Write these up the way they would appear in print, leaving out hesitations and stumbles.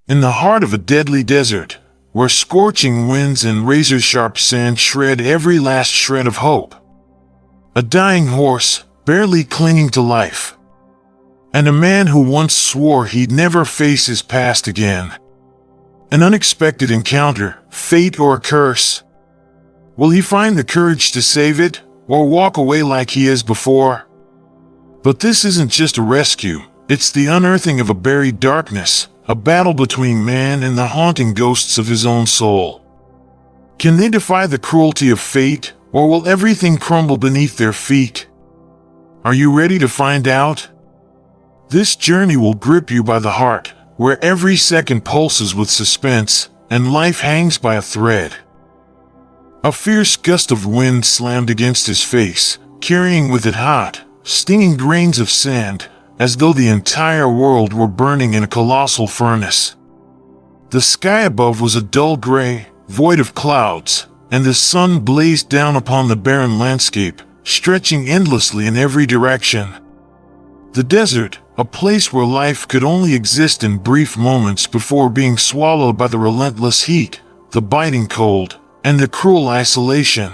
In the heart of a deadly desert, where scorching winds and razor-sharp sand shred every last shred of hope. A dying horse, barely clinging to life. And a man who once swore he'd never face his past again. An unexpected encounter, fate or a curse. Will he find the courage to save it, or walk away like he has before? But this isn't just a rescue, it's the unearthing of a buried darkness, a battle between man and the haunting ghosts of his own soul. Can they defy the cruelty of fate, or will everything crumble beneath their feet? Are you ready to find out? This journey will grip you by the heart, where every second pulses with suspense, and life hangs by a thread. A fierce gust of wind slammed against his face, carrying with it hot, stinging grains of sand, as though the entire world were burning in a colossal furnace. The sky above was a dull gray, void of clouds, and the sun blazed down upon the barren landscape, stretching endlessly in every direction. The desert, a place where life could only exist in brief moments before being swallowed by the relentless heat, the biting cold, and the cruel isolation.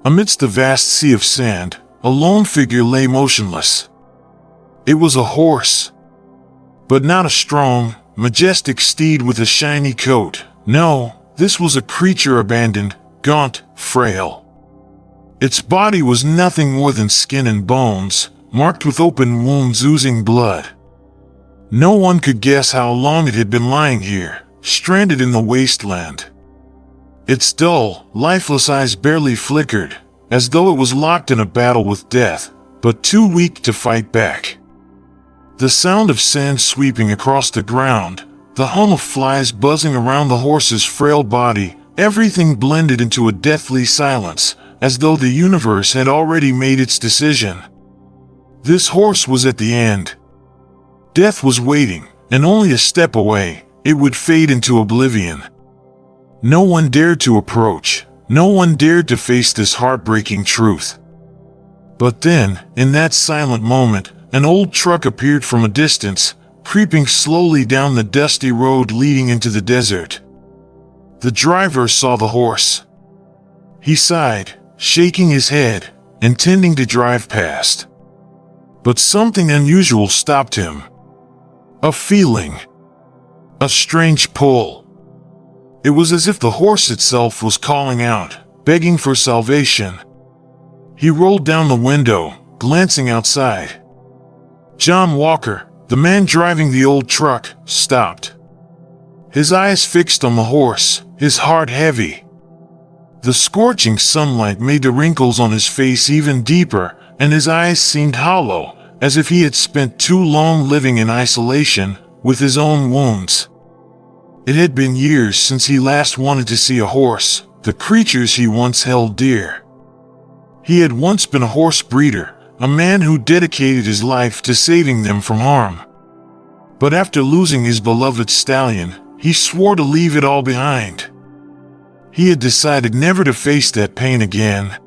Amidst the vast sea of sand, a lone figure lay motionless. It was a horse. But not a strong, majestic steed with a shiny coat. No, this was a creature abandoned, gaunt, frail. Its body was nothing more than skin and bones, marked with open wounds oozing blood. No one could guess how long it had been lying here, stranded in the wasteland. Its dull, lifeless eyes barely flickered, as though it was locked in a battle with death, but too weak to fight back. The sound of sand sweeping across the ground, the hum of flies buzzing around the horse's frail body, everything blended into a deathly silence, as though the universe had already made its decision. This horse was at the end. Death was waiting, and only a step away, it would fade into oblivion. No one dared to approach, no one dared to face this heartbreaking truth. But then, in that silent moment, an old truck appeared from a distance, creeping slowly down the dusty road leading into the desert. The driver saw the horse. He sighed, shaking his head, intending to drive past. But something unusual stopped him. A feeling. A strange pull. It was as if the horse itself was calling out, begging for salvation. He rolled down the window, glancing outside. John Walker, the man driving the old truck, stopped. His eyes fixed on the horse, his heart heavy. The scorching sunlight made the wrinkles on his face even deeper, and his eyes seemed hollow, as if he had spent too long living in isolation, with his own wounds. It had been years since he last wanted to see a horse, the creatures he once held dear. He had once been a horse breeder, a man who dedicated his life to saving them from harm. But after losing his beloved stallion, he swore to leave it all behind. He had decided never to face that pain again.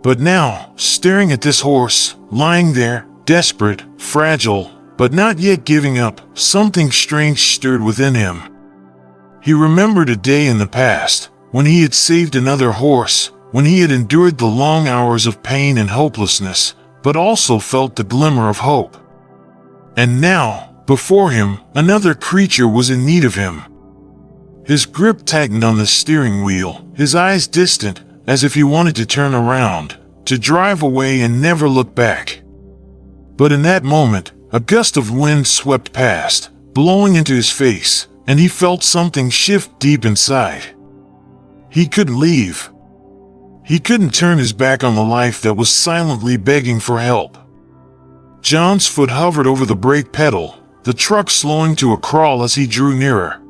But now, staring at this horse, lying there, desperate, fragile, but not yet giving up, something strange stirred within him. He remembered a day in the past, when he had saved another horse, when he had endured the long hours of pain and hopelessness, but also felt the glimmer of hope. And now, before him, another creature was in need of him. His grip tightened on the steering wheel, his eyes distant, as if he wanted to turn around, to drive away and never look back. But in that moment, a gust of wind swept past, blowing into his face, and he felt something shift deep inside. He couldn't leave. He couldn't turn his back on the life that was silently begging for help. John's foot hovered over the brake pedal, the truck slowing to a crawl as he drew nearer.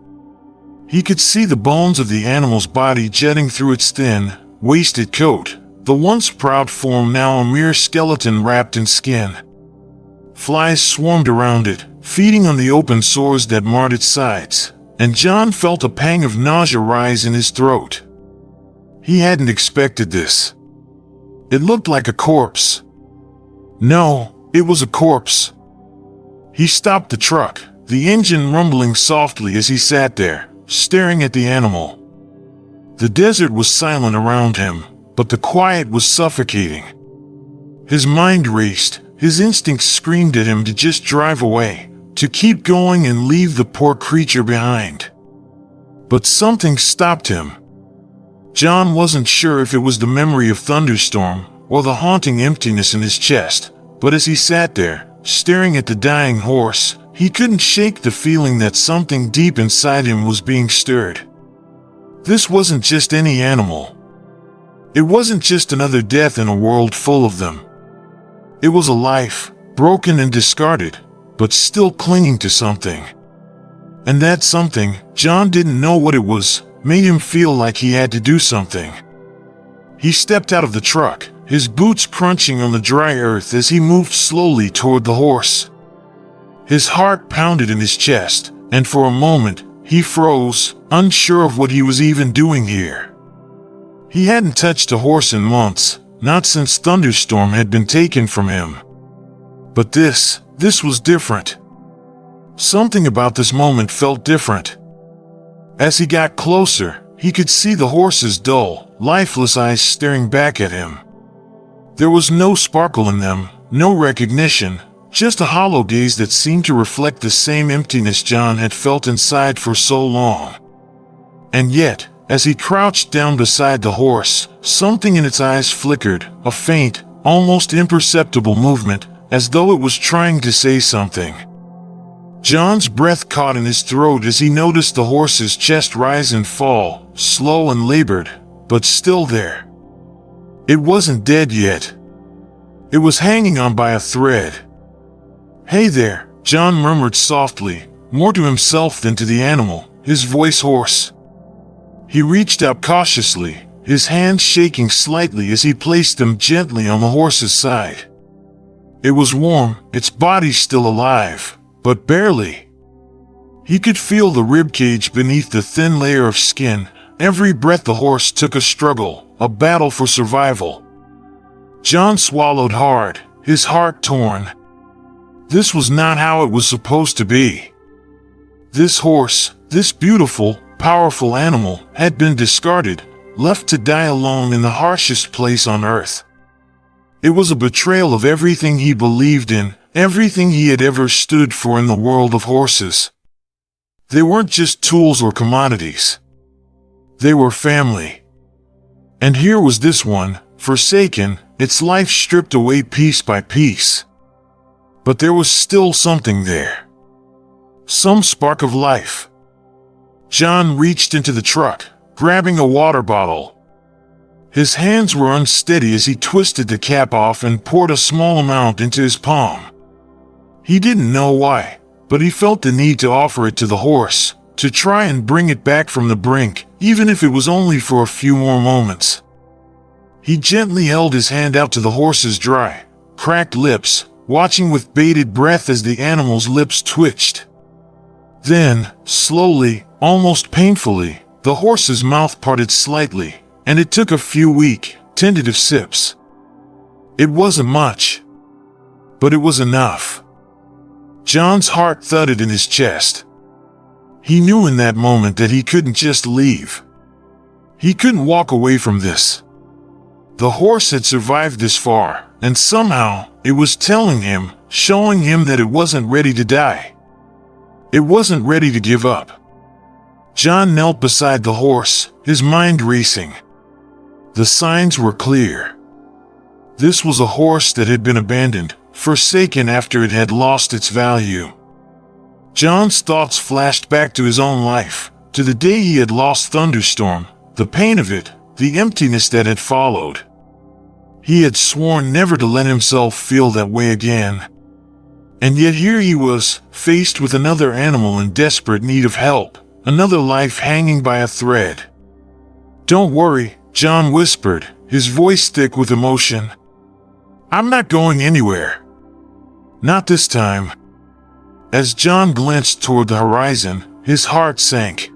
He could see the bones of the animal's body jetting through its thin, wasted coat, the once proud form now a mere skeleton wrapped in skin. Flies swarmed around it, feeding on the open sores that marred its sides, and John felt a pang of nausea rise in his throat. He hadn't expected this. It looked like a corpse. No, it was a corpse. He stopped the truck, the engine rumbling softly as he sat there, staring at the animal. The desert was silent around him, but the quiet was suffocating. His mind raced, his instincts screamed at him to just drive away, to keep going and leave the poor creature behind. But something stopped him. John wasn't sure if it was the memory of thunderstorm or the haunting emptiness in his chest, but as he sat there, staring at the dying horse, he couldn't shake the feeling that something deep inside him was being stirred. This wasn't just any animal. It wasn't just another death in a world full of them. It was a life, broken and discarded, but still clinging to something. And that something, John didn't know what it was, made him feel like he had to do something. He stepped out of the truck, his boots crunching on the dry earth as he moved slowly toward the horse. His heart pounded in his chest, and for a moment, he froze, unsure of what he was even doing here. He hadn't touched a horse in months, not since Thunderstorm had been taken from him. But this was different. Something about this moment felt different. As he got closer, he could see the horse's dull, lifeless eyes staring back at him. There was no sparkle in them, no recognition, just a hollow gaze that seemed to reflect the same emptiness John had felt inside for so long. And yet, as he crouched down beside the horse, something in its eyes flickered, a faint, almost imperceptible movement, as though it was trying to say something. John's breath caught in his throat as he noticed the horse's chest rise and fall, slow and labored, but still there. It wasn't dead yet. It was hanging on by a thread. "Hey there," John murmured softly, more to himself than to the animal, his voice hoarse. He reached out cautiously, his hands shaking slightly as he placed them gently on the horse's side. It was warm, its body still alive, but barely. He could feel the ribcage beneath the thin layer of skin. Every breath the horse took a struggle, a battle for survival. John swallowed hard, his heart torn. This was not how it was supposed to be. This horse, this beautiful, powerful animal, had been discarded, left to die alone in the harshest place on earth. It was a betrayal of everything he believed in, everything he had ever stood for in the world of horses. They weren't just tools or commodities. They were family. And here was this one, forsaken, its life stripped away piece by piece. But there was still something there. Some spark of life. John reached into the truck, grabbing a water bottle. His hands were unsteady as he twisted the cap off and poured a small amount into his palm. He didn't know why, but he felt the need to offer it to the horse, to try and bring it back from the brink, even if it was only for a few more moments. He gently held his hand out to the horse's dry, cracked lips, watching with bated breath as the animal's lips twitched. Then, slowly, almost painfully, the horse's mouth parted slightly, and it took a few weak, tentative sips. It wasn't much, but it was enough. John's heart thudded in his chest. He knew in that moment that he couldn't just leave. He couldn't walk away from this. The horse had survived this far, and somehow, it was telling him, showing him that it wasn't ready to die. It wasn't ready to give up. John knelt beside the horse, his mind racing. The signs were clear. This was a horse that had been abandoned, forsaken after it had lost its value. John's thoughts flashed back to his own life, to the day he had lost Thunderstorm, the pain of it, the emptiness that had followed. He had sworn never to let himself feel that way again. And yet here he was, faced with another animal in desperate need of help, another life hanging by a thread. "Don't worry," John whispered, his voice thick with emotion. "I'm not going anywhere. Not this time." As John glanced toward the horizon, his heart sank.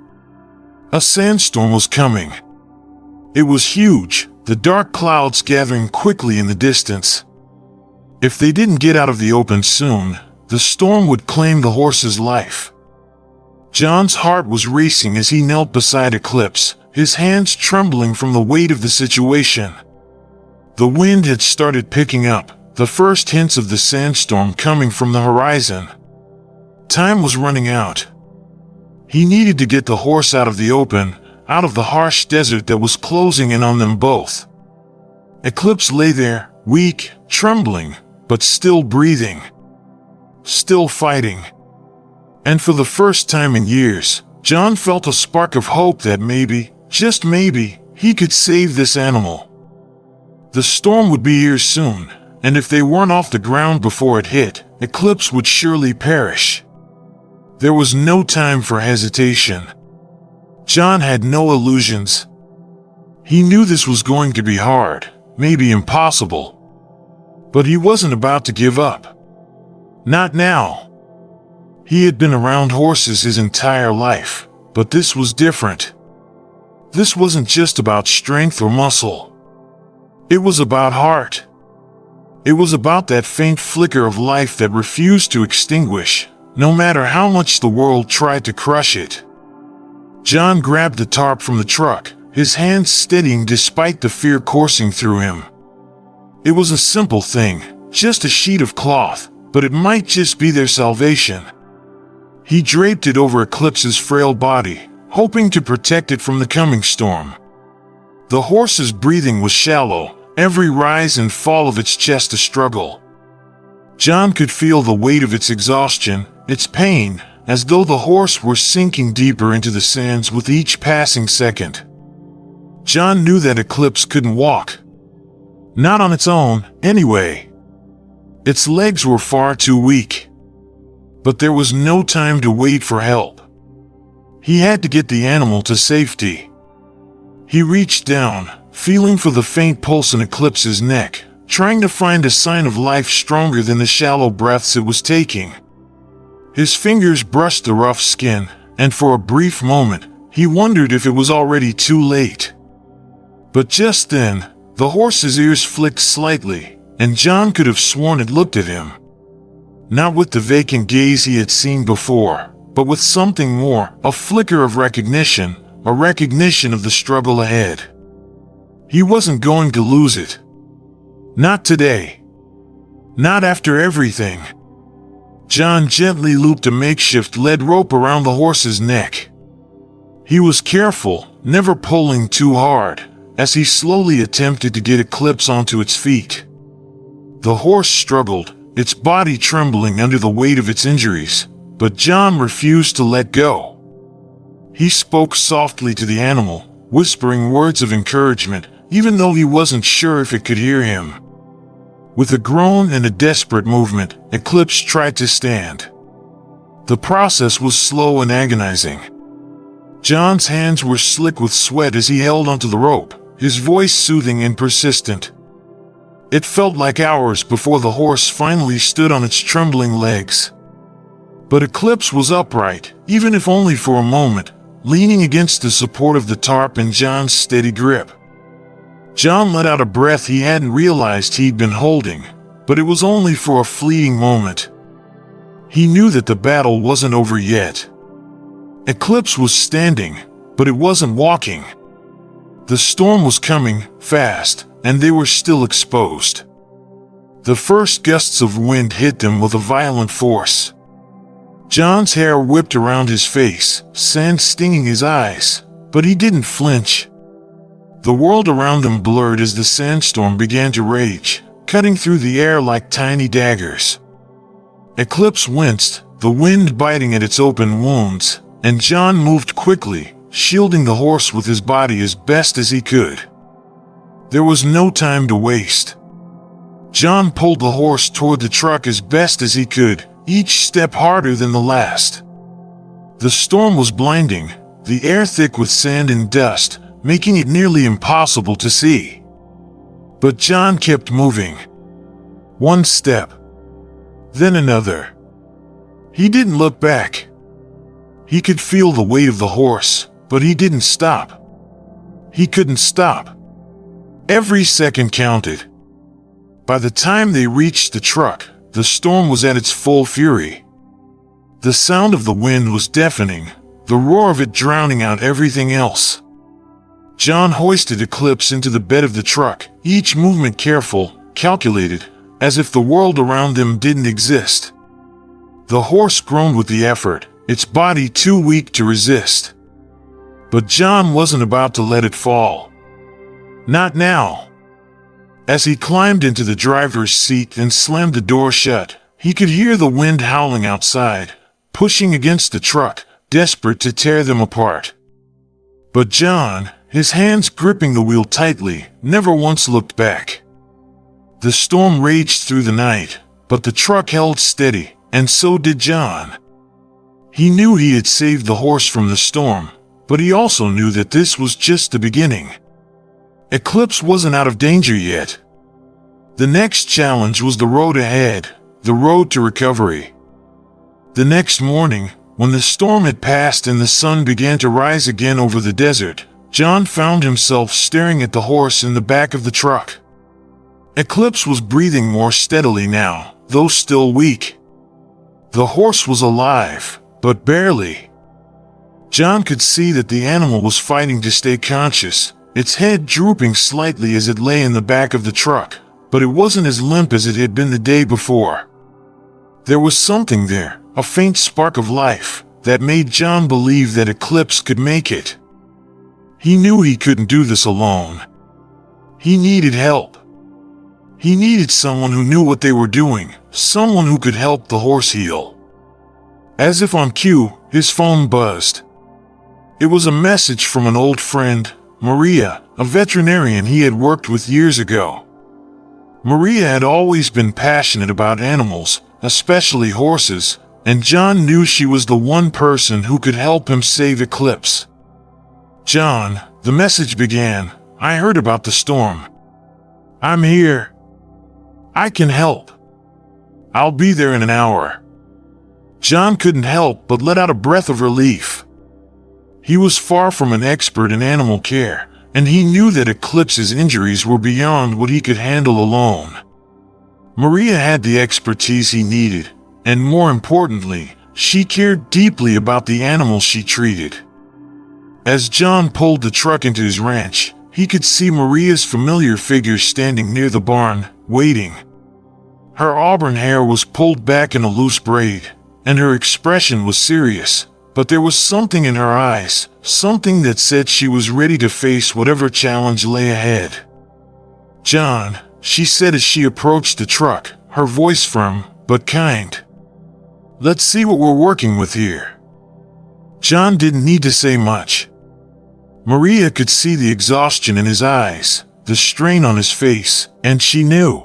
A sandstorm was coming. It was huge, the dark clouds gathering quickly in the distance. If they didn't get out of the open soon, The storm would claim the horse's life. John's heart was racing as he knelt beside Eclipse, his hands trembling from the weight of the situation. The wind had started picking up, the first hints of the sandstorm coming from the horizon. Time was running out. He needed to get the horse out of the open, out of the harsh desert that was closing in on them both. Eclipse lay there, weak, trembling, but still breathing. Still fighting. And for the first time in years, John felt a spark of hope that maybe, just maybe, he could save this animal. The storm would be here soon, and if they weren't off the ground before it hit, Eclipse would surely perish. There was no time for hesitation. John had no illusions. He knew this was going to be hard, maybe impossible. But he wasn't about to give up. Not now. He had been around horses his entire life, but this was different. This wasn't just about strength or muscle. It was about heart. It was about that faint flicker of life that refused to extinguish, no matter how much the world tried to crush it. John grabbed the tarp from the truck, his hands steadying despite the fear coursing through him. It was a simple thing, just a sheet of cloth, but it might just be their salvation. He draped it over Eclipse's frail body, hoping to protect it from the coming storm. The horse's breathing was shallow, every rise and fall of its chest a struggle. John could feel the weight of its exhaustion, its pain, as though the horse were sinking deeper into the sands with each passing second. John knew that Eclipse couldn't walk. Not on its own, anyway. Its legs were far too weak. But there was no time to wait for help. He had to get the animal to safety. He reached down, feeling for the faint pulse in Eclipse's neck, trying to find a sign of life stronger than the shallow breaths it was taking. His fingers brushed the rough skin, and for a brief moment, he wondered if it was already too late. But just then, the horse's ears flicked slightly, and John could have sworn it looked at him. Not with the vacant gaze he had seen before, but with something more, a flicker of recognition, a recognition of the struggle ahead. He wasn't going to lose it. Not today. Not after everything. John gently looped a makeshift lead rope around the horse's neck. He was careful, never pulling too hard, as he slowly attempted to get Eclipse onto its feet. The horse struggled, its body trembling under the weight of its injuries, but John refused to let go. He spoke softly to the animal, whispering words of encouragement, even though he wasn't sure if it could hear him. With a groan and a desperate movement, Eclipse tried to stand. The process was slow and agonizing. John's hands were slick with sweat as he held onto the rope, his voice soothing and persistent. It felt like hours before the horse finally stood on its trembling legs. But Eclipse was upright, even if only for a moment, leaning against the support of the tarp in John's steady grip. John let out a breath he hadn't realized he'd been holding, but it was only for a fleeting moment. He knew that the battle wasn't over yet. Eclipse was standing, but it wasn't walking. The storm was coming, fast, and they were still exposed. The first gusts of wind hit them with a violent force. John's hair whipped around his face, sand stinging his eyes, but he didn't flinch. The world around them blurred as the sandstorm began to rage, cutting through the air like tiny daggers. Eclipse winced, the wind biting at its open wounds, and John moved quickly, shielding the horse with his body as best as he could. There was no time to waste. John pulled the horse toward the truck as best as he could, each step harder than the last. The storm was blinding, the air thick with sand and dust, making it nearly impossible to see. But John kept moving. One step. Then another. He didn't look back. He could feel the weight of the horse, but he didn't stop. He couldn't stop. Every second counted. By the time they reached the truck, The storm was at its full fury. The sound of the wind was deafening, the roar of it drowning out everything else. John hoisted Eclipse into the bed of the truck, each movement careful, calculated, as if the world around them didn't exist. The horse groaned with the effort, its body too weak to resist. But John wasn't about to let it fall. Not now. As he climbed into the driver's seat and slammed the door shut, he could hear the wind howling outside, pushing against the truck, desperate to tear them apart. But John, his hands gripping the wheel tightly, never once looked back. The storm raged through the night, but the truck held steady, and so did John. He knew he had saved the horse from the storm, but he also knew that this was just the beginning. Eclipse wasn't out of danger yet. The next challenge was the road ahead, the road to recovery. The next morning, when the storm had passed and the sun began to rise again over the desert, John found himself staring at the horse in the back of the truck. Eclipse was breathing more steadily now, though still weak. The horse was alive, but barely. John could see that the animal was fighting to stay conscious, its head drooping slightly as it lay in the back of the truck, but it wasn't as limp as it had been the day before. There was something there, a faint spark of life, that made John believe that Eclipse could make it. He knew he couldn't do this alone. He needed help. He needed someone who knew what they were doing, someone who could help the horse heal. As if on cue, his phone buzzed. It was a message from an old friend, Maria, a veterinarian he had worked with years ago. Maria had always been passionate about animals, especially horses, and John knew she was the one person who could help him save Eclipse. "John," the message began, "I heard about the storm. I'm here. I can help. I'll be there in an hour." John couldn't help but let out a breath of relief. He was far from an expert in animal care, and he knew that Eclipse's injuries were beyond what he could handle alone. Maria had the expertise he needed, and more importantly, she cared deeply about the animals she treated. As John pulled the truck into his ranch, he could see Maria's familiar figure standing near the barn, waiting. Her auburn hair was pulled back in a loose braid, and her expression was serious, but there was something in her eyes, something that said she was ready to face whatever challenge lay ahead. "John," she said as she approached the truck, her voice firm, but kind. "Let's see what we're working with here." John didn't need to say much. Maria could see the exhaustion in his eyes, the strain on his face, and she knew.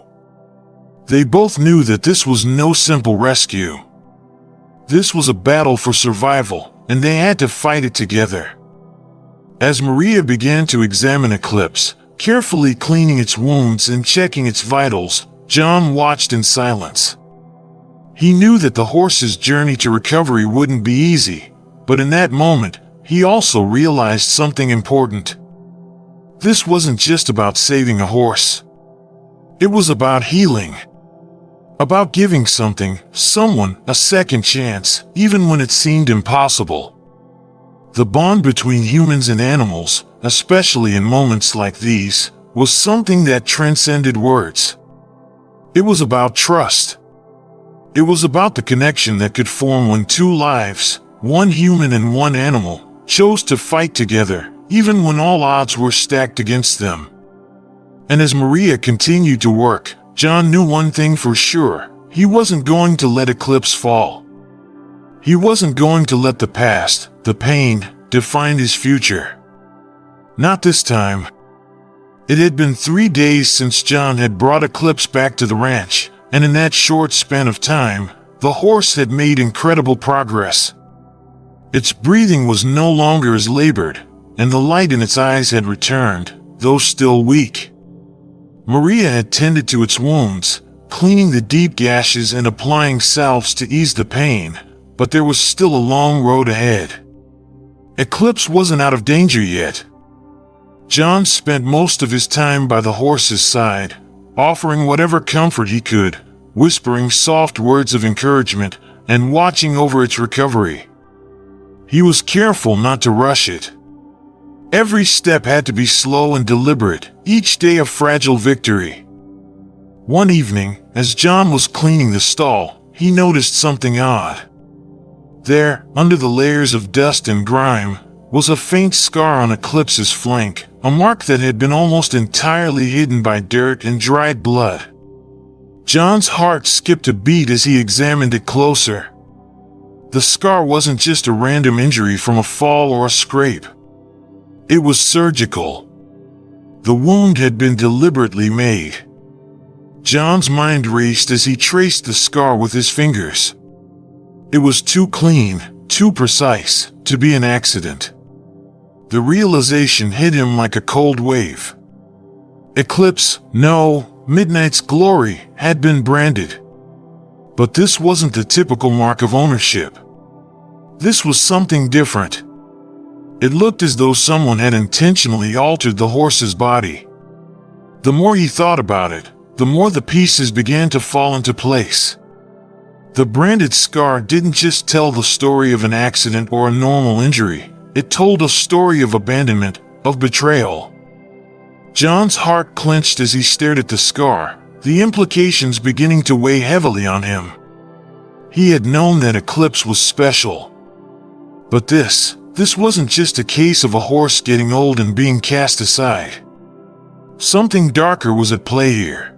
They both knew that this was no simple rescue. This was a battle for survival, and they had to fight it together. As Maria began to examine Eclipse, carefully cleaning its wounds and checking its vitals, John watched in silence. He knew that the horse's journey to recovery wouldn't be easy, but in that moment, he also realized something important. This wasn't just about saving a horse. It was about healing. About giving someone, a second chance, even when it seemed impossible. The bond between humans and animals, especially in moments like these, was something that transcended words. It was about trust. It was about the connection that could form when two lives, one human and one animal, chose to fight together, even when all odds were stacked against them. And as Maria continued to work, John knew one thing for sure: he wasn't going to let Eclipse fall. He wasn't going to let the past, the pain, define his future. Not this time. It had been 3 days since John had brought Eclipse back to the ranch, and in that short span of time, the horse had made incredible progress. Its breathing was no longer as labored, and the light in its eyes had returned, though still weak. Maria had tended to its wounds, cleaning the deep gashes and applying salves to ease the pain, but there was still a long road ahead. Eclipse wasn't out of danger yet. John spent most of his time by the horse's side, offering whatever comfort he could, whispering soft words of encouragement and watching over its recovery. He was careful not to rush it. Every step had to be slow and deliberate, each day a fragile victory. One evening, as John was cleaning the stall, he noticed something odd. There, under the layers of dust and grime, was a faint scar on Eclipse's flank, a mark that had been almost entirely hidden by dirt and dried blood. John's heart skipped a beat as he examined it closer. The scar wasn't just a random injury from a fall or a scrape. It was surgical. The wound had been deliberately made. John's mind raced as he traced the scar with his fingers. It was too clean, too precise, to be an accident. The realization hit him like a cold wave. Eclipse, no, Midnight's Glory, had been branded. But this wasn't the typical mark of ownership. This was something different. It looked as though someone had intentionally altered the horse's body. The more he thought about it, the more the pieces began to fall into place. The branded scar didn't just tell the story of an accident or a normal injury. It told a story of abandonment, of betrayal. John's heart clenched as he stared at the scar, the implications beginning to weigh heavily on him. He had known that Eclipse was special. But this wasn't just a case of a horse getting old and being cast aside. Something darker was at play here.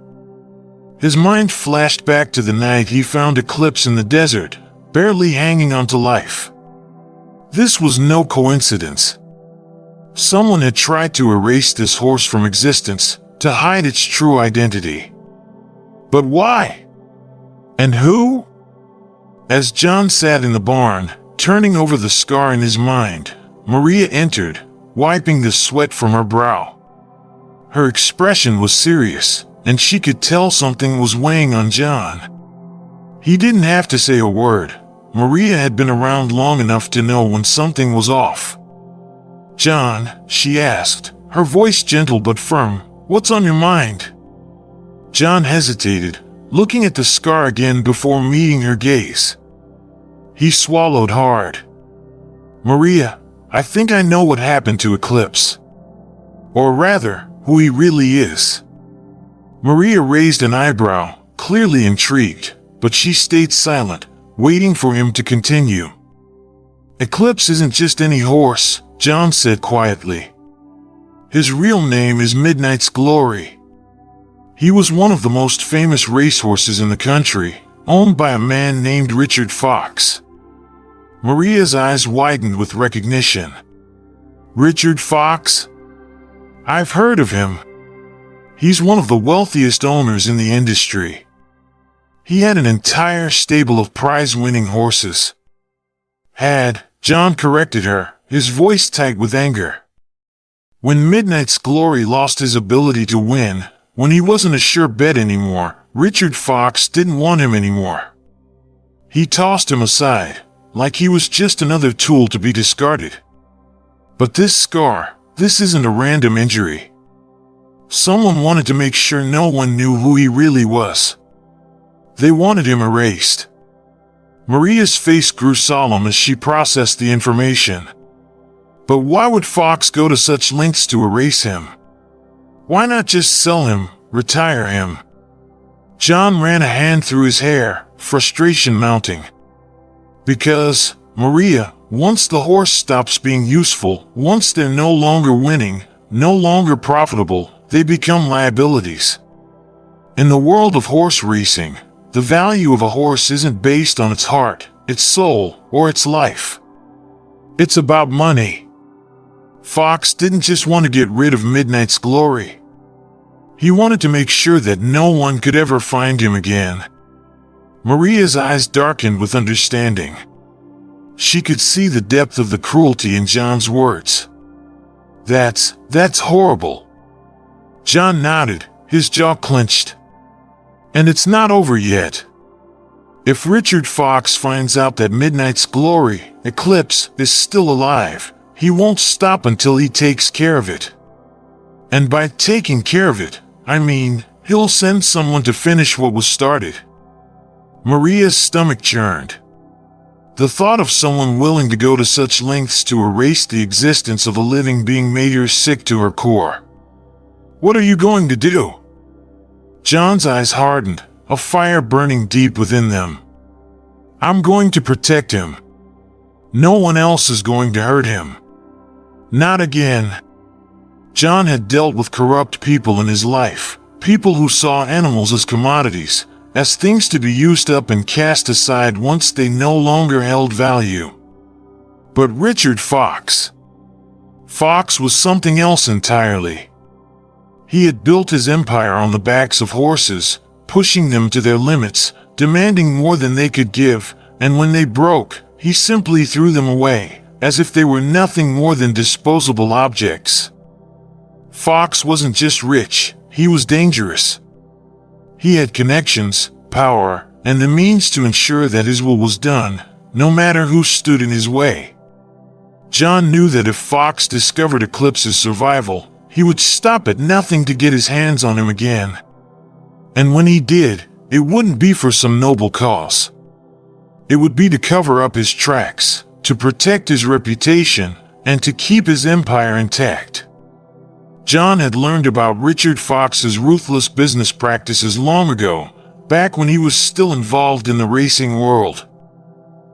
His mind flashed back to the night he found Eclipse in the desert, barely hanging on to life. This was no coincidence. Someone had tried to erase this horse from existence, to hide its true identity. But why? And who? As John sat in the barn, turning over the scar in his mind, Maria entered, wiping the sweat from her brow. Her expression was serious, and she could tell something was weighing on John. He didn't have to say a word. Maria had been around long enough to know when something was off. "John," she asked, her voice gentle but firm, "what's on your mind?" John hesitated, looking at the scar again before meeting her gaze. He swallowed hard. "Maria, I think I know what happened to Eclipse. Or rather, who he really is." Maria raised an eyebrow, clearly intrigued, but she stayed silent, waiting for him to continue. "Eclipse isn't just any horse," John said quietly. "His real name is Midnight's Glory. He was one of the most famous racehorses in the country, owned by a man named Richard Fox." Maria's eyes widened with recognition. "Richard Fox? I've heard of him. He's one of the wealthiest owners in the industry. He had an entire stable of prize-winning horses." John corrected her, his voice tight with anger. When Midnight's Glory lost his ability to win, when he wasn't a sure bet anymore, Richard Fox didn't want him anymore. He tossed him aside, like he was just another tool to be discarded. But this scar, this isn't a random injury. Someone wanted to make sure no one knew who he really was. They wanted him erased. Maria's face grew solemn as she processed the information. But why would Fox go to such lengths to erase him? Why not just sell him, retire him? John ran a hand through his hair, frustration mounting. Because, Maria, once the horse stops being useful, once they're no longer winning, no longer profitable, they become liabilities. In the world of horse racing, the value of a horse isn't based on its heart, its soul, or its life. It's about money. Fox didn't just want to get rid of Midnight's Glory. He wanted to make sure that no one could ever find him again. Maria's eyes darkened with understanding. She could see the depth of the cruelty in John's words. That's horrible." John nodded, his jaw clenched. "And it's not over yet. If Richard Fox finds out that Midnight's Glory, Eclipse, is still alive, he won't stop until he takes care of it. And by taking care of it, I mean, he'll send someone to finish what was started. Maria's stomach churned. The thought of someone willing to go to such lengths to erase the existence of a living being made her sick to her core. "What are you going to do?" John's eyes hardened, a fire burning deep within them. "I'm going to protect him. No one else is going to hurt him. Not again." John had dealt with corrupt people in his life, people who saw animals as commodities, as things to be used up and cast aside once they no longer held value. But Richard Fox was something else entirely. He had built his empire on the backs of horses, pushing them to their limits, demanding more than they could give, and when they broke, he simply threw them away, as if they were nothing more than disposable objects. Fox wasn't just rich, he was dangerous. He had connections, power, and the means to ensure that his will was done, no matter who stood in his way. John knew that if Fox discovered Eclipse's survival, he would stop at nothing to get his hands on him again. And when he did, it wouldn't be for some noble cause. It would be to cover up his tracks, to protect his reputation, and to keep his empire intact. John had learned about Richard Fox's ruthless business practices long ago, back when he was still involved in the racing world.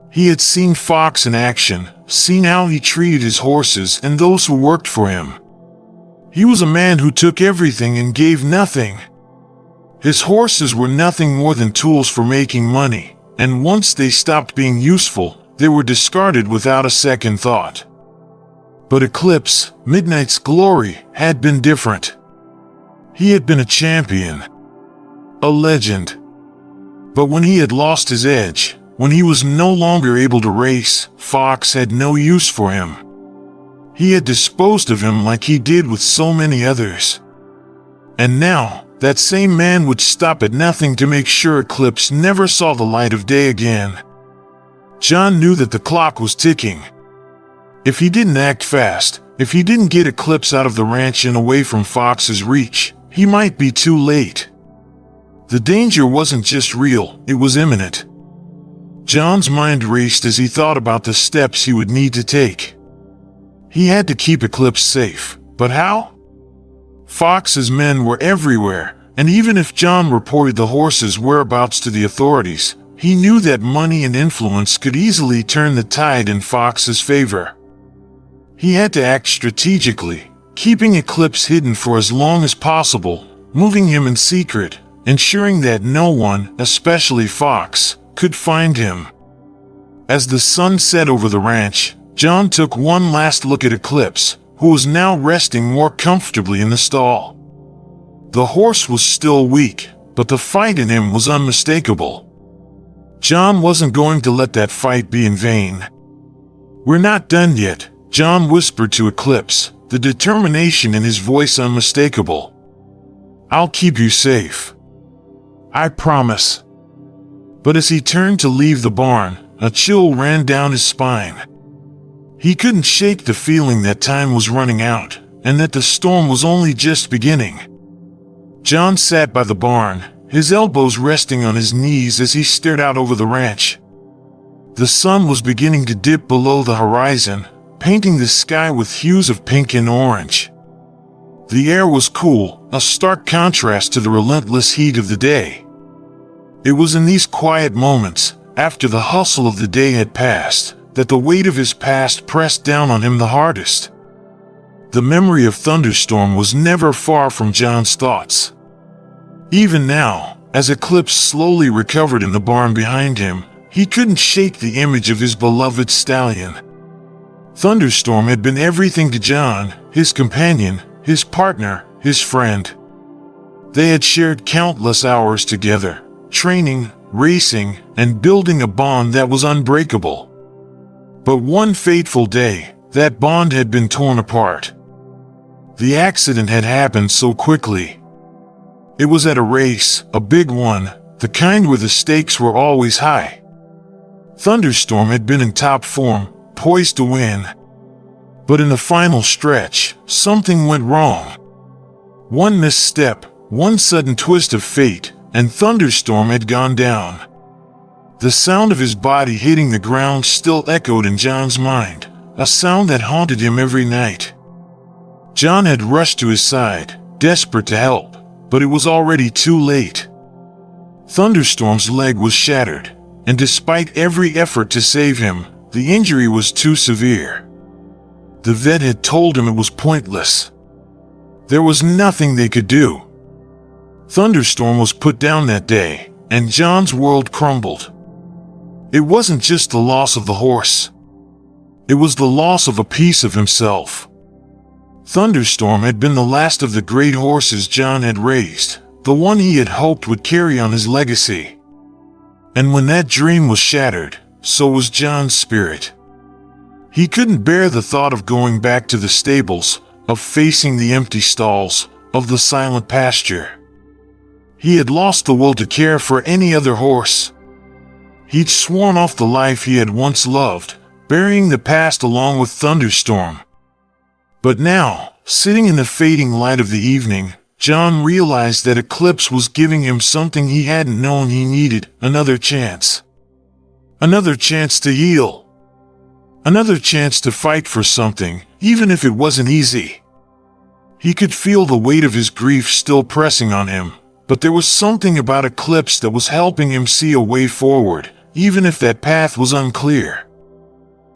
He had seen Fox in action, seen how he treated his horses and those who worked for him. He was a man who took everything and gave nothing. His horses were nothing more than tools for making money, and once they stopped being useful, they were discarded without a second thought. But Eclipse, Midnight's glory, had been different. He had been a champion, a legend. But when he had lost his edge, when he was no longer able to race, Fox had no use for him. He had disposed of him like he did with so many others. And now, that same man would stop at nothing to make sure Eclipse never saw the light of day again. John knew that the clock was ticking. If he didn't act fast, if he didn't get Eclipse out of the ranch and away from Fox's reach, he might be too late. The danger wasn't just real, it was imminent. John's mind raced as he thought about the steps he would need to take. He had to keep Eclipse safe, but how? Fox's men were everywhere, and even if John reported the horses' whereabouts to the authorities, he knew that money and influence could easily turn the tide in Fox's favor. He had to act strategically, keeping Eclipse hidden for as long as possible, moving him in secret, ensuring that no one, especially Fox, could find him. As the sun set over the ranch, John took one last look at Eclipse, who was now resting more comfortably in the stall. The horse was still weak, but the fight in him was unmistakable. John wasn't going to let that fight be in vain. "We're not done yet," John whispered to Eclipse, the determination in his voice unmistakable. "I'll keep you safe. I promise." But as he turned to leave the barn, a chill ran down his spine. He couldn't shake the feeling that time was running out, and that the storm was only just beginning. John sat by the barn, his elbows resting on his knees as he stared out over the ranch. The sun was beginning to dip below the horizon, painting the sky with hues of pink and orange. The air was cool, a stark contrast to the relentless heat of the day. It was in these quiet moments, after the hustle of the day had passed, that the weight of his past pressed down on him the hardest. The memory of Thunderstorm was never far from John's thoughts. Even now, as Eclipse slowly recovered in the barn behind him, he couldn't shake the image of his beloved stallion. Thunderstorm had been everything to John, his companion, his partner, his friend. They had shared countless hours together, training, racing, and building a bond that was unbreakable. But one fateful day, that bond had been torn apart. The accident had happened so quickly. It was at a race, a big one, the kind where the stakes were always high. Thunderstorm had been in top form, poised to win. But in the final stretch, something went wrong. One misstep, one sudden twist of fate, and Thunderstorm had gone down. The sound of his body hitting the ground still echoed in John's mind, a sound that haunted him every night. John had rushed to his side, desperate to help, but it was already too late. Thunderstorm's leg was shattered, and despite every effort to save him, the injury was too severe. The vet had told him it was pointless. There was nothing they could do. Thunderstorm was put down that day, and John's world crumbled. It wasn't just the loss of the horse. It was the loss of a piece of himself. Thunderstorm had been the last of the great horses John had raised, the one he had hoped would carry on his legacy. And when that dream was shattered, so was John's spirit. He couldn't bear the thought of going back to the stables, of facing the empty stalls, of the silent pasture. He had lost the will to care for any other horse. He'd sworn off the life he had once loved, burying the past along with Thunderstorm. But now, sitting in the fading light of the evening, John realized that Eclipse was giving him something he hadn't known he needed: another chance. Another chance to heal. Another chance to fight for something, even if it wasn't easy. He could feel the weight of his grief still pressing on him, but there was something about Eclipse that was helping him see a way forward, even if that path was unclear.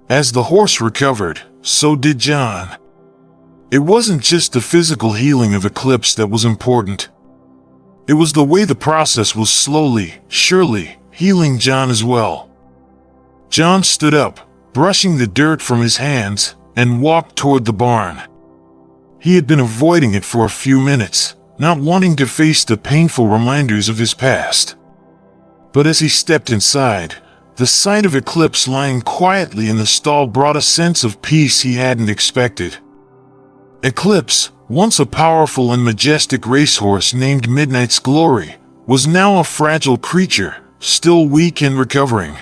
As the horse recovered, so did John. It wasn't just the physical healing of Eclipse that was important. It was the way the process was slowly, surely, healing John as well. John stood up, brushing the dirt from his hands, and walked toward the barn. He had been avoiding it for a few minutes, not wanting to face the painful reminders of his past. But as he stepped inside, the sight of Eclipse lying quietly in the stall brought a sense of peace he hadn't expected. Eclipse, once a powerful and majestic racehorse named Midnight's Glory, was now a fragile creature, still weak and recovering.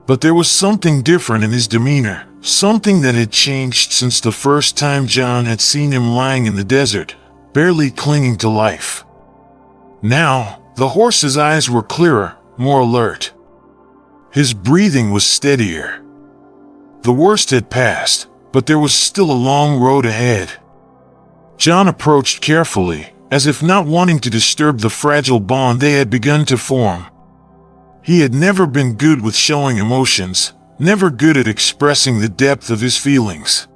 But there was something different in his demeanor, something that had changed since the first time John had seen him lying in the desert, barely clinging to life. Now, the horse's eyes were clearer, more alert. His breathing was steadier. The worst had passed, but there was still a long road ahead. John approached carefully, as if not wanting to disturb the fragile bond they had begun to form. He had never been good with showing emotions, never good at expressing the depth of his feelings.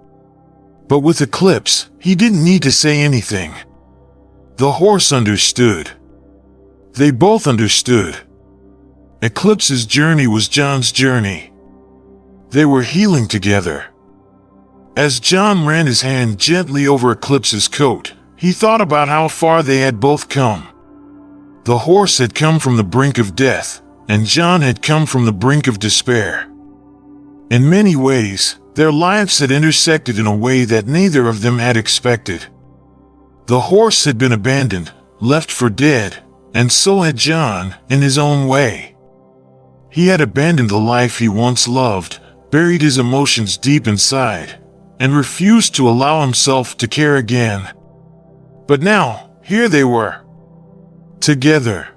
But with Eclipse, he didn't need to say anything. The horse understood. They both understood. Eclipse's journey was John's journey. They were healing together. As John ran his hand gently over Eclipse's coat, he thought about how far they had both come. The horse had come from the brink of death, and John had come from the brink of despair. In many ways, their lives had intersected in a way that neither of them had expected. The horse had been abandoned, left for dead, and so had John, in his own way. He had abandoned the life he once loved, buried his emotions deep inside, and refused to allow himself to care again. But now, here they were. Together.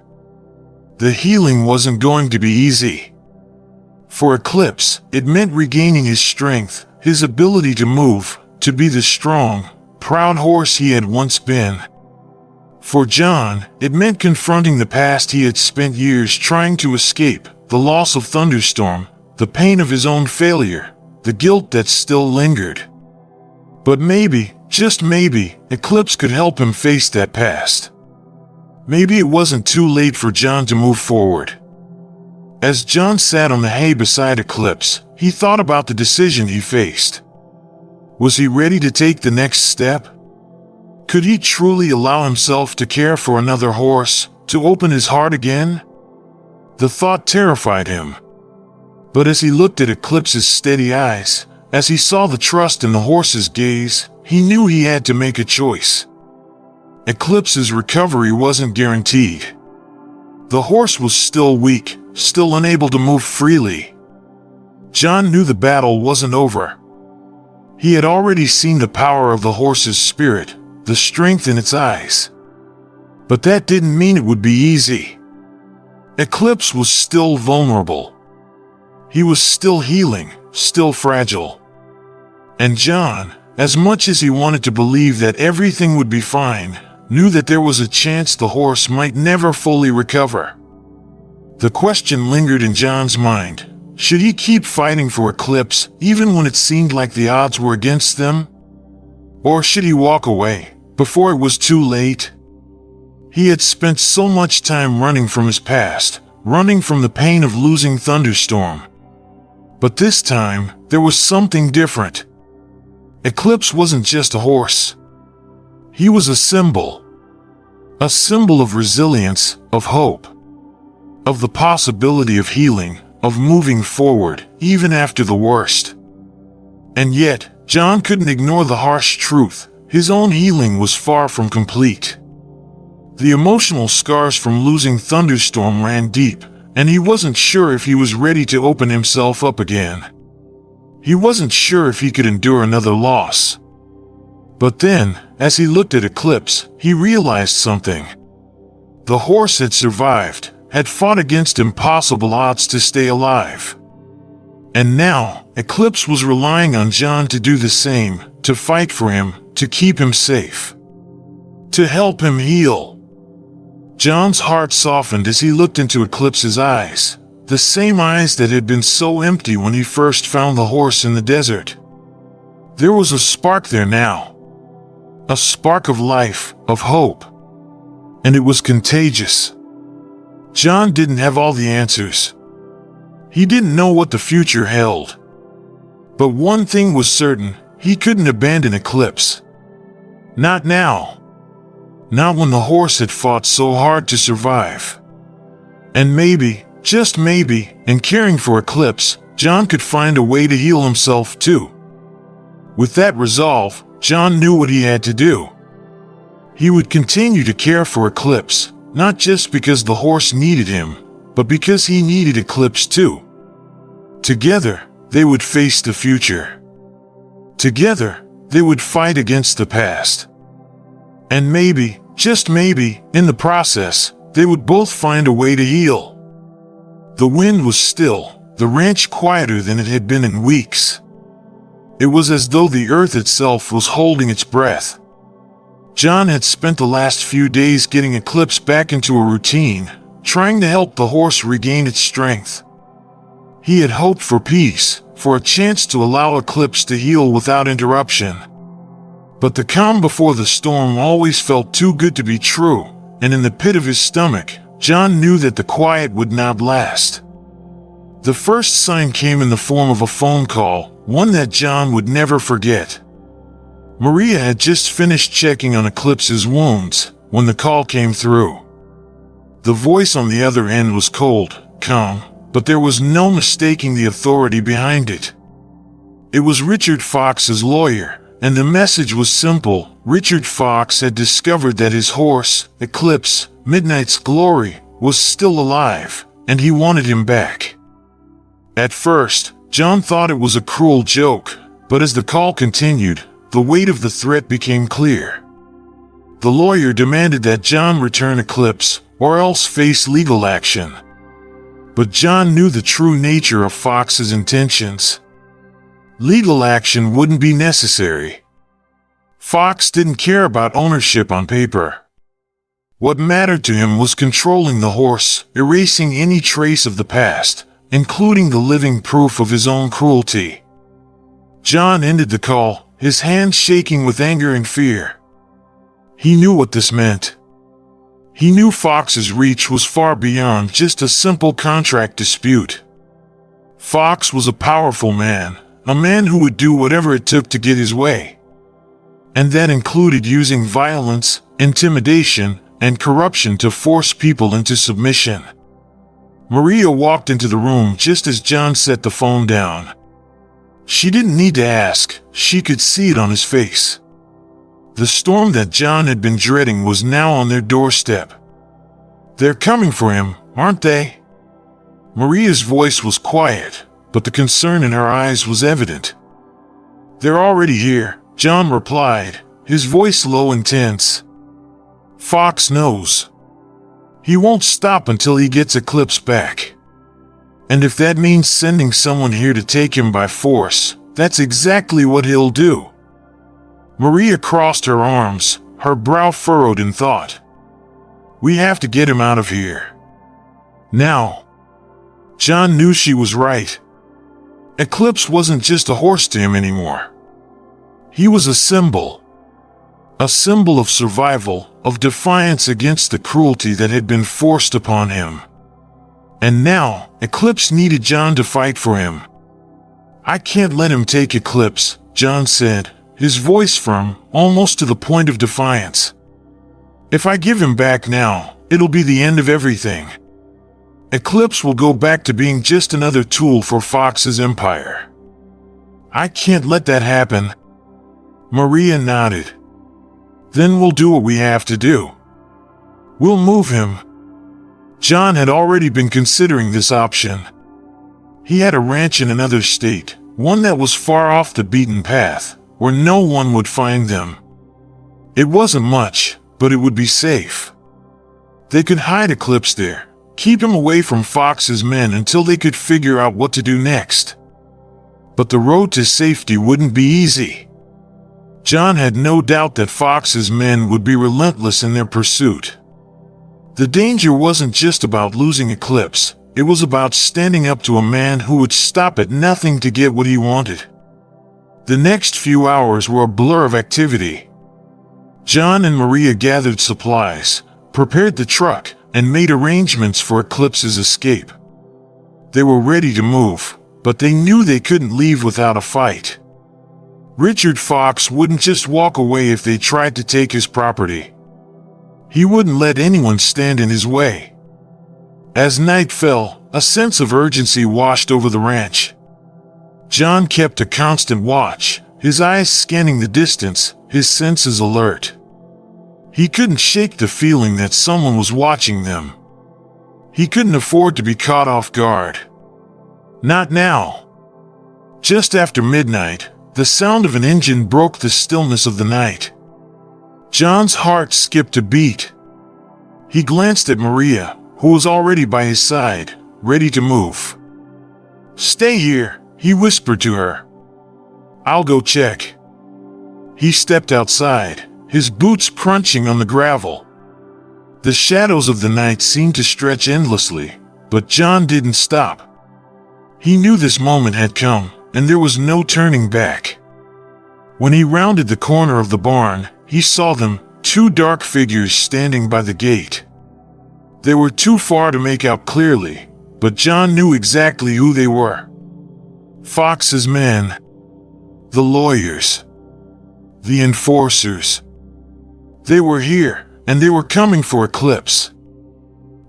The healing wasn't going to be easy. For Eclipse, it meant regaining his strength, his ability to move, to be the strong, proud horse he had once been. For John, it meant confronting the past he had spent years trying to escape, the loss of Thunderstorm, the pain of his own failure, the guilt that still lingered. But maybe, just maybe, Eclipse could help him face that past. Maybe it wasn't too late for John to move forward. As John sat on the hay beside Eclipse, he thought about the decision he faced. Was he ready to take the next step? Could he truly allow himself to care for another horse, to open his heart again? The thought terrified him. But as he looked at Eclipse's steady eyes, as he saw the trust in the horse's gaze, he knew he had to make a choice. Eclipse's recovery wasn't guaranteed. The horse was still weak, still unable to move freely. John knew the battle wasn't over. He had already seen the power of the horse's spirit, the strength in its eyes. But that didn't mean it would be easy. Eclipse was still vulnerable. He was still healing, still fragile. And John, as much as he wanted to believe that everything would be fine, knew that there was a chance the horse might never fully recover. The question lingered in John's mind. Should he keep fighting for Eclipse even when it seemed like the odds were against them? Or should he walk away before it was too late? He had spent so much time running from his past, running from the pain of losing Thunderstorm. But this time, there was something different. Eclipse wasn't just a horse. He was a symbol. A symbol of resilience, of hope, of the possibility of healing, of moving forward, even after the worst. And yet, John couldn't ignore the harsh truth. His own healing was far from complete. The emotional scars from losing Thunderstorm ran deep, and he wasn't sure if he was ready to open himself up again. He wasn't sure if he could endure another loss. But then, as he looked at Eclipse, he realized something. The horse had survived, had fought against impossible odds to stay alive. And now, Eclipse was relying on John to do the same, to fight for him, to keep him safe, to help him heal. John's heart softened as he looked into Eclipse's eyes, the same eyes that had been so empty when he first found the horse in the desert. There was a spark there now. A spark of life, of hope. And it was contagious. John didn't have all the answers. He didn't know what the future held. But one thing was certain, he couldn't abandon Eclipse. Not now. Not when the horse had fought so hard to survive. And maybe, just maybe, in caring for Eclipse, John could find a way to heal himself too. With that resolve, John knew what he had to do. He would continue to care for Eclipse, not just because the horse needed him, but because he needed Eclipse too. Together, they would face the future. Together, they would fight against the past. And maybe, just maybe, in the process, they would both find a way to heal. The wind was still, the ranch quieter than it had been in weeks. It was as though the earth itself was holding its breath. John had spent the last few days getting Eclipse back into a routine, trying to help the horse regain its strength. He had hoped for peace, for a chance to allow Eclipse to heal without interruption. But the calm before the storm always felt too good to be true, and in the pit of his stomach, John knew that the quiet would not last. The first sign came in the form of a phone call, one that John would never forget. Maria had just finished checking on Eclipse's wounds when the call came through. The voice on the other end was cold, calm, but there was no mistaking the authority behind it. It was Richard Fox's lawyer, and the message was simple. Richard Fox had discovered that his horse, Eclipse, Midnight's Glory, was still alive, and he wanted him back. At first, John thought it was a cruel joke, but as the call continued, the weight of the threat became clear. The lawyer demanded that John return Eclipse, or else face legal action. But John knew the true nature of Fox's intentions. Legal action wouldn't be necessary. Fox didn't care about ownership on paper. What mattered to him was controlling the horse, erasing any trace of the past, including the living proof of his own cruelty. John ended the call, his hands shaking with anger and fear. He knew what this meant. He knew Fox's reach was far beyond just a simple contract dispute. Fox was a powerful man, a man who would do whatever it took to get his way. And that included using violence, intimidation, and corruption to force people into submission. Maria walked into the room just as John set the phone down. She didn't need to ask, she could see it on his face. The storm that John had been dreading was now on their doorstep. They're coming for him, aren't they? Maria's voice was quiet, but the concern in her eyes was evident. They're already here, John replied, his voice low and tense. Fox knows. He won't stop until he gets Eclipse back. And if that means sending someone here to take him by force, that's exactly what he'll do. Maria crossed her arms, her brow furrowed in thought. We have to get him out of here. Now. John knew she was right. Eclipse wasn't just a horse to him anymore. He was a symbol. A symbol of survival, of defiance against the cruelty that had been forced upon him. And now, Eclipse needed John to fight for him. I can't let him take Eclipse, John said, his voice firm, almost to the point of defiance. If I give him back now, it'll be the end of everything. Eclipse will go back to being just another tool for Fox's empire. I can't let that happen. Maria nodded. Then we'll do what we have to do. We'll move him. John had already been considering this option. He had a ranch in another state, one that was far off the beaten path, where no one would find them. It wasn't much, but it would be safe. They could hide Eclipse there, keep him away from Fox's men until they could figure out what to do next. But the road to safety wouldn't be easy. John had no doubt that Fox's men would be relentless in their pursuit. The danger wasn't just about losing Eclipse, it was about standing up to a man who would stop at nothing to get what he wanted. The next few hours were a blur of activity. John and Maria gathered supplies, prepared the truck, and made arrangements for Eclipse's escape. They were ready to move, but they knew they couldn't leave without a fight. Richard Fox wouldn't just walk away if they tried to take his property. He wouldn't let anyone stand in his way. As night fell, a sense of urgency washed over the ranch. John kept a constant watch, his eyes scanning the distance, his senses alert. He couldn't shake the feeling that someone was watching them. He couldn't afford to be caught off guard. Not now. Just after midnight, the sound of an engine broke the stillness of the night. John's heart skipped a beat. He glanced at Maria, who was already by his side, ready to move. Stay here, he whispered to her. I'll go check. He stepped outside, his boots crunching on the gravel. The shadows of the night seemed to stretch endlessly, but John didn't stop. He knew this moment had come, and there was no turning back. When he rounded the corner of the barn, he saw them, two dark figures standing by the gate. They were too far to make out clearly, but John knew exactly who they were. Fox's men. The lawyers. The enforcers. They were here, and they were coming for Eclipse.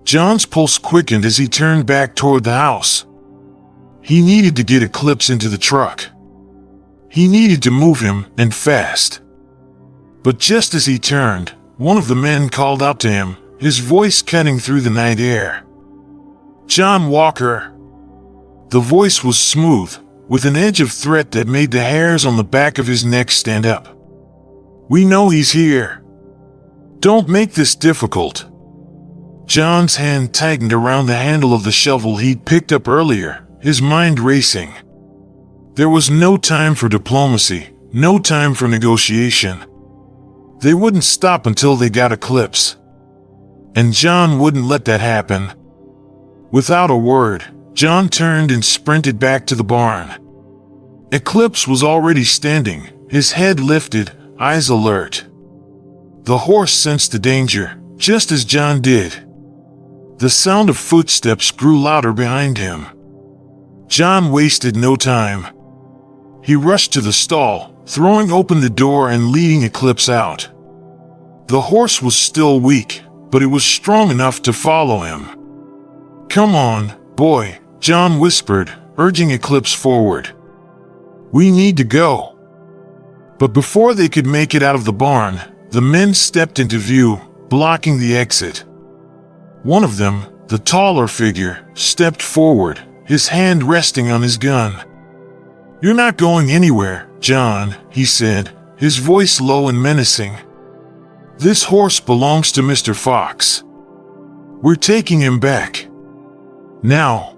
John's pulse quickened as he turned back toward the house. He needed to get Eclipse into the truck. He needed to move him, and fast. But just as he turned, one of the men called out to him, his voice cutting through the night air. John Walker. The voice was smooth, with an edge of threat that made the hairs on the back of his neck stand up. We know he's here. Don't make this difficult. John's hand tightened around the handle of the shovel he'd picked up earlier, his mind racing. There was no time for diplomacy, no time for negotiation. They wouldn't stop until they got Eclipse. And John wouldn't let that happen. Without a word, John turned and sprinted back to the barn. Eclipse was already standing, his head lifted, eyes alert. The horse sensed the danger, just as John did. The sound of footsteps grew louder behind him. John wasted no time. He rushed to the stall, throwing open the door and leading Eclipse out. The horse was still weak, but it was strong enough to follow him. Come on, boy, John whispered, urging Eclipse forward. We need to go. But before they could make it out of the barn, the men stepped into view, blocking the exit. One of them, the taller figure, stepped forward, his hand resting on his gun. You're not going anywhere, John, he said, his voice low and menacing. This horse belongs to Mr. Fox. We're taking him back. Now.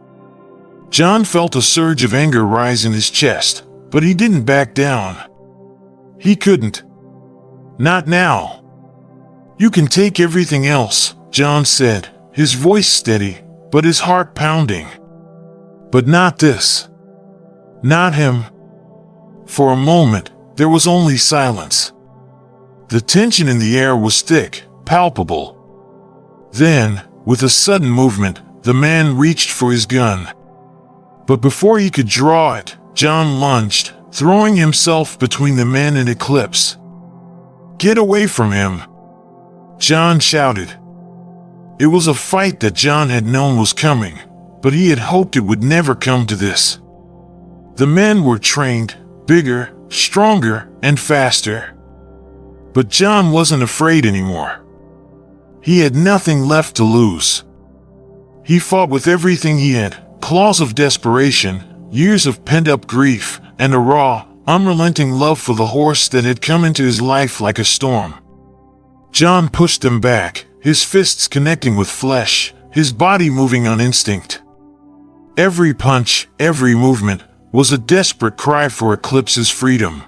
John felt a surge of anger rise in his chest, but he didn't back down. He couldn't. Not now. You can take everything else, John said, his voice steady, but his heart pounding. But not this. Not him. For a moment, there was only silence. The tension in the air was thick, palpable. Then, with a sudden movement, the man reached for his gun. But before he could draw it, John lunged, throwing himself between the man and Eclipse. "Get away from him!" John shouted. It was a fight that John had known was coming, but he had hoped it would never come to this. The men were trained, bigger, stronger, and faster. But John wasn't afraid anymore. He had nothing left to lose. He fought with everything he had, claws of desperation, years of pent-up grief, and a raw, unrelenting love for the horse that had come into his life like a storm. John pushed them back, his fists connecting with flesh, his body moving on instinct. Every punch, every movement, was a desperate cry for Eclipse's freedom.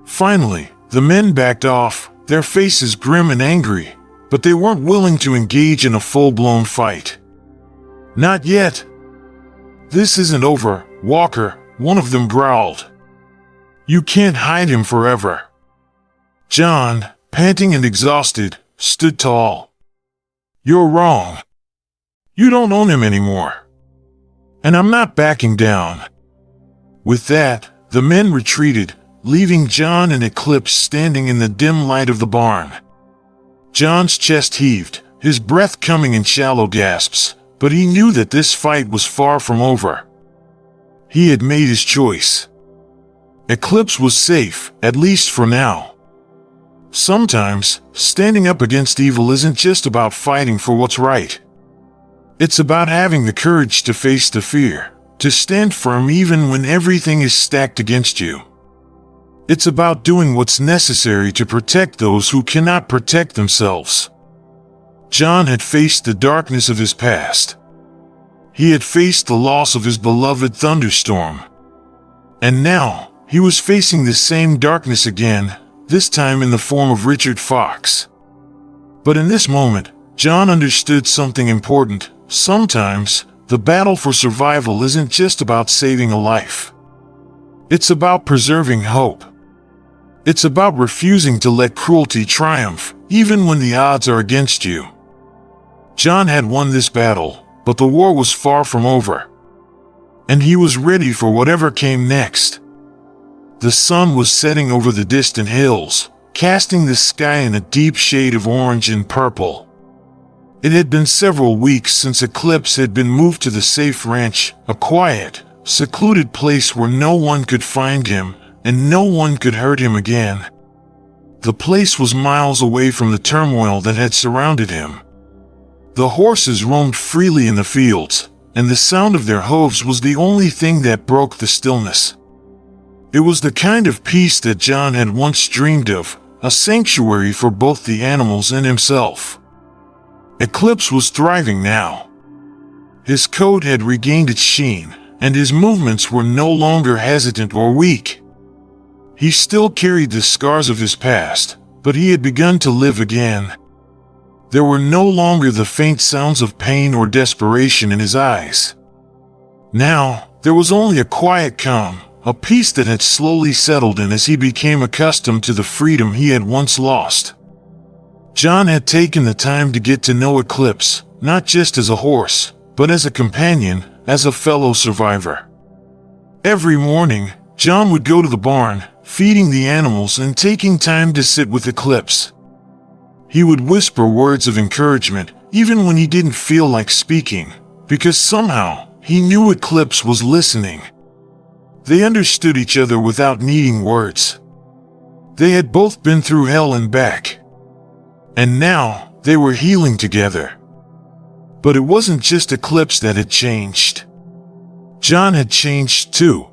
Finally, the men backed off, their faces grim and angry, but they weren't willing to engage in a full-blown fight. "Not yet. This isn't over, Walker," one of them growled. "You can't hide him forever." John, panting and exhausted, stood tall. "You're wrong. You don't own him anymore. And I'm not backing down." With that, the men retreated, leaving John and Eclipse standing in the dim light of the barn. John's chest heaved, his breath coming in shallow gasps, but he knew that this fight was far from over. He had made his choice. Eclipse was safe, at least for now. Sometimes, standing up against evil isn't just about fighting for what's right. It's about having the courage to face the fear, to stand firm even when everything is stacked against you. It's about doing what's necessary to protect those who cannot protect themselves. John had faced the darkness of his past. He had faced the loss of his beloved Thunderstorm. And now, he was facing the same darkness again, this time in the form of Richard Fox. But in this moment, John understood something important. Sometimes, the battle for survival isn't just about saving a life. It's about preserving hope. It's about refusing to let cruelty triumph, even when the odds are against you. John had won this battle, but the war was far from over. And he was ready for whatever came next. The sun was setting over the distant hills, casting the sky in a deep shade of orange and purple. It had been several weeks since Eclipse had been moved to the safe ranch, a quiet, secluded place where no one could find him, and no one could hurt him again. The place was miles away from the turmoil that had surrounded him. The horses roamed freely in the fields, and the sound of their hooves was the only thing that broke the stillness. It was the kind of peace that John had once dreamed of, a sanctuary for both the animals and himself. Eclipse was thriving now. His coat had regained its sheen, and his movements were no longer hesitant or weak. He still carried the scars of his past, but he had begun to live again. There were no longer the faint sounds of pain or desperation in his eyes. Now, there was only a quiet calm, a peace that had slowly settled in as he became accustomed to the freedom he had once lost. John had taken the time to get to know Eclipse, not just as a horse, but as a companion, as a fellow survivor. Every morning, John would go to the barn, feeding the animals and taking time to sit with Eclipse. He would whisper words of encouragement, even when he didn't feel like speaking, because somehow, he knew Eclipse was listening. They understood each other without needing words. They had both been through hell and back. And now, they were healing together. But it wasn't just Eclipse that had changed. John had changed too.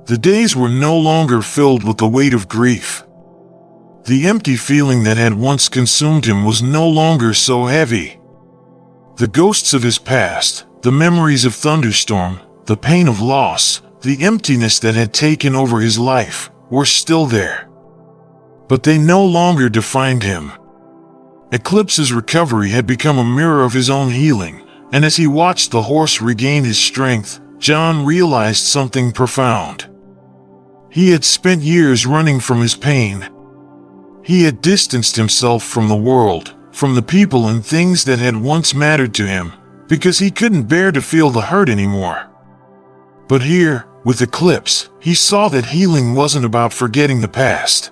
The days were no longer filled with the weight of grief. The empty feeling that had once consumed him was no longer so heavy. The ghosts of his past, the memories of thunderstorm, the pain of loss, the emptiness that had taken over his life, were still there. But they no longer defined him. Eclipse's recovery had become a mirror of his own healing, and as he watched the horse regain his strength, John realized something profound. He had spent years running from his pain. He had distanced himself from the world, from the people and things that had once mattered to him, because he couldn't bear to feel the hurt anymore. But here, with Eclipse, he saw that healing wasn't about forgetting the past.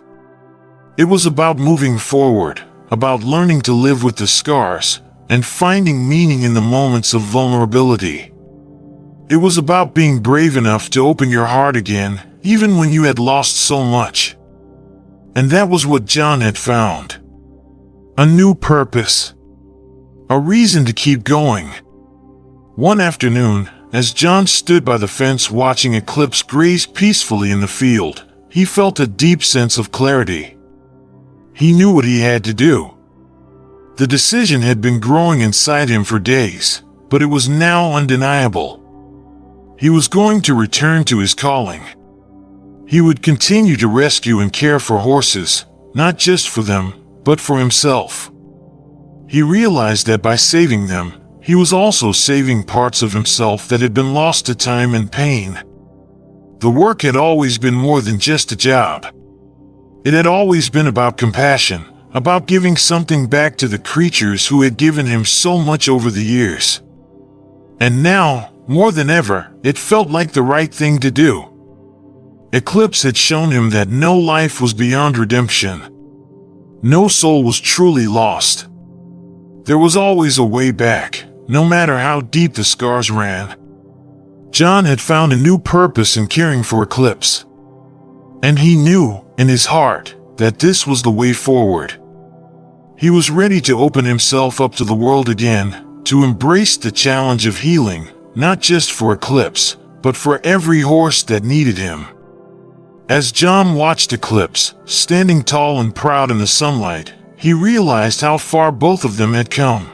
It was about moving forward, about learning to live with the scars, and finding meaning in the moments of vulnerability. It was about being brave enough to open your heart again, even when you had lost so much. And that was what John had found. A new purpose. A reason to keep going. One afternoon, as John stood by the fence watching Eclipse graze peacefully in the field, he felt a deep sense of clarity. He knew what he had to do. The decision had been growing inside him for days, but it was now undeniable. He was going to return to his calling. He would continue to rescue and care for horses, not just for them, but for himself. He realized that by saving them, he was also saving parts of himself that had been lost to time and pain. The work had always been more than just a job. It had always been about compassion, about giving something back to the creatures who had given him so much over the years. And now, more than ever, it felt like the right thing to do. Eclipse had shown him that no life was beyond redemption. No soul was truly lost. There was always a way back, no matter how deep the scars ran. John had found a new purpose in caring for Eclipse. And he knew, in his heart, that this was the way forward. He was ready to open himself up to the world again, to embrace the challenge of healing, not just for Eclipse, but for every horse that needed him. As John watched Eclipse, standing tall and proud in the sunlight, he realized how far both of them had come.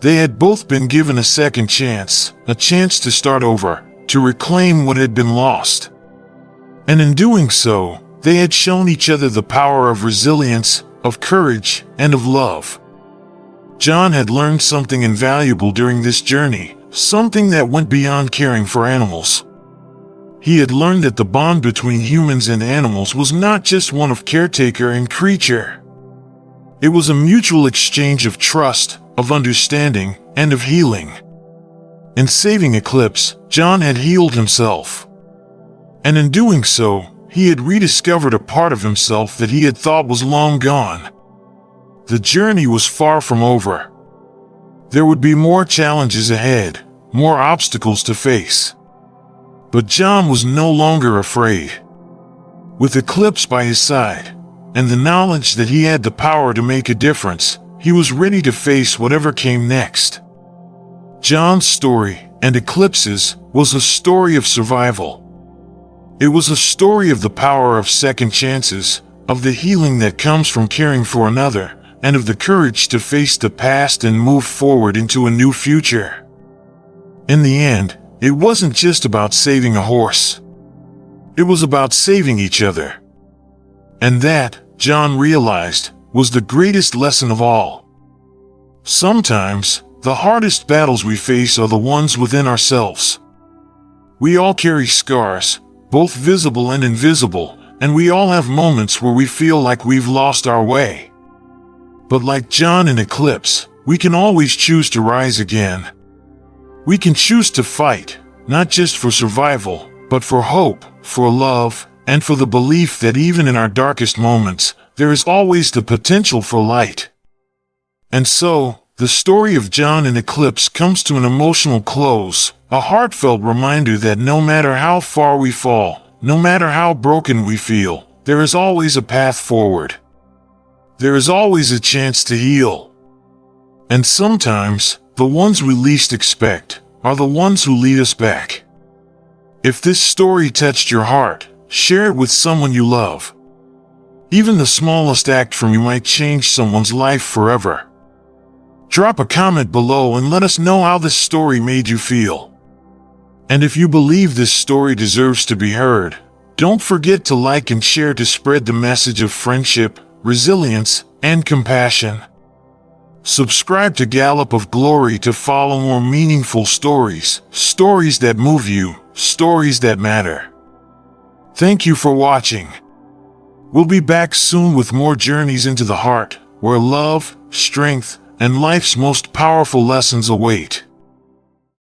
They had both been given a second chance, a chance to start over, to reclaim what had been lost. And in doing so, they had shown each other the power of resilience, of courage, and of love. John had learned something invaluable during this journey, something that went beyond caring for animals. He had learned that the bond between humans and animals was not just one of caretaker and creature. It was a mutual exchange of trust, of understanding, and of healing. In saving Eclipse, John had healed himself. And in doing so, he had rediscovered a part of himself that he had thought was long gone. The journey was far from over. There would be more challenges ahead, more obstacles to face. But John was no longer afraid. With Eclipse by his side, and the knowledge that he had the power to make a difference, he was ready to face whatever came next. John's story, and Eclipse's, was a story of survival. It was a story of the power of second chances, of the healing that comes from caring for another, and of the courage to face the past and move forward into a new future. In the end, it wasn't just about saving a horse. It was about saving each other. And that, John realized, was the greatest lesson of all. Sometimes, the hardest battles we face are the ones within ourselves. We all carry scars, both visible and invisible, and we all have moments where we feel like we've lost our way. But like John in Eclipse, we can always choose to rise again. We can choose to fight, not just for survival, but for hope, for love, and for the belief that even in our darkest moments, there is always the potential for light. And so, the story of John in Eclipse comes to an emotional close, a heartfelt reminder that no matter how far we fall, no matter how broken we feel, there is always a path forward. There is always a chance to heal. And sometimes, the ones we least expect are the ones who lead us back. If this story touched your heart, share it with someone you love. Even the smallest act from you might change someone's life forever. Drop a comment below and let us know how this story made you feel. And if you believe this story deserves to be heard, don't forget to like and share to spread the message of friendship, resilience, and compassion. Subscribe to Gallop of Glory to follow more meaningful stories, stories that move you, stories that matter. Thank you for watching. We'll be back soon with more journeys into the heart, where love, strength, and life's most powerful lessons await.